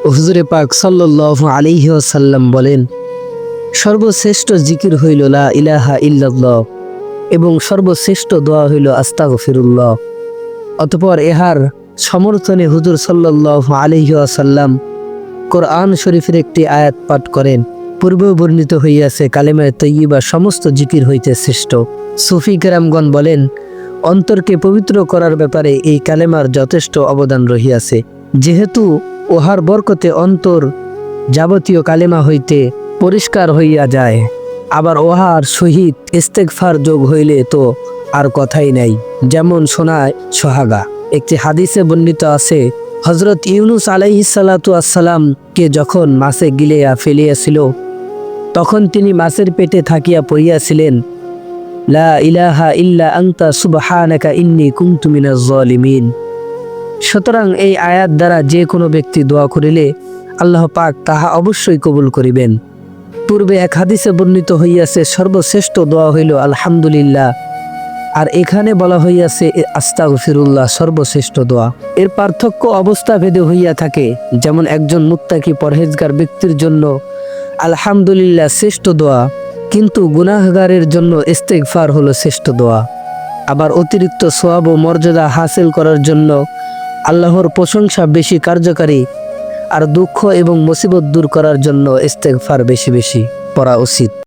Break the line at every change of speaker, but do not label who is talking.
হুজুরে পাক সাল্লাল্লাহু আলাইহি ওয়াসাল্লাম বলেন, সর্বশ্রেষ্ঠ জিকির হইল লা ইলাহা ইল্লাল্লাহ এবং সর্বশ্রেষ্ঠ দোয়া হইল আস্তাগফিরুল্লাহ। অতঃপর ইহার সমর্থনে হুজুর সাল্লাল্লাহু আলাইহি ওয়াসাল্লাম কোরআন শরীফের একটি আয়াত পাঠ করেন। পূর্বে বর্ণিত হইয়াছে, কালেমায়ে তয়্যিবা সমস্ত জিকির হইতে শ্রেষ্ঠ। সুফি কেরামগণ বলেন, অন্তরকে পবিত্র করার ব্যাপারে এই কালেমার যথেষ্ট অবদান রহিয়াছে, যেহেতু উহার বরকতে অন্তর যাবতীয় কালেমা হইতে পরিষ্কার হইয়া যায়। আবার উহার সহিত ইস্তেগফার যোগ হইলে তো আর কথাই নাই, যেমন শোনায় সোহাগা। একটি হাদিসে বর্ণিত আছে, হযরত ইউনূস আলাইহিস সালাতু আসসালাম কে যখন মাছে গিলিয়া ফেলিয়াছিল, তখন তিনি মাছের পেটে থাকিয়া পড়িয়াছিলেন, লা ইলাহা ইল্লা আনতা সুবহানাকা ইন্নী কুনতু মিনাজ জালিমিন। সুতরাং এই আয়াত দ্বারা যে কোনো ব্যক্তি দোয়া করিলে আল্লাহ পাক তাহা অবশ্যই কবুল করিবেন। পূর্বে এক হাদিসে বর্ণিত হইয়াছে, সর্বশ্রেষ্ঠ দোয়া হইল আলহামদুলিল্লাহ, আর এখানে বলা হইয়াছে আস্তাগফিরুল্লাহ সর্বশ্রেষ্ঠ দোয়া। এর পার্থক্য অবস্থা ভেদে হইয়া থাকে। যেমন একজন মুত্তাকি পরহেজগার ব্যক্তির জন্য আলহামদুলিল্লাহ শ্রেষ্ঠ দোয়া, কিন্তু গুনাহগারের জন্য ইস্তেগফার হলো শ্রেষ্ঠ দোয়া। আবার অতিরিক্ত সওয়াব ও মর্যাদা হাসিল করার জন্য আল্লাহর প্রশংসা বেশি কার্যকারী, আর দুঃখ এবং মুসিবত দূর করার জন্য ইস্তেগফার বেশি বেশি পড়া উচিত।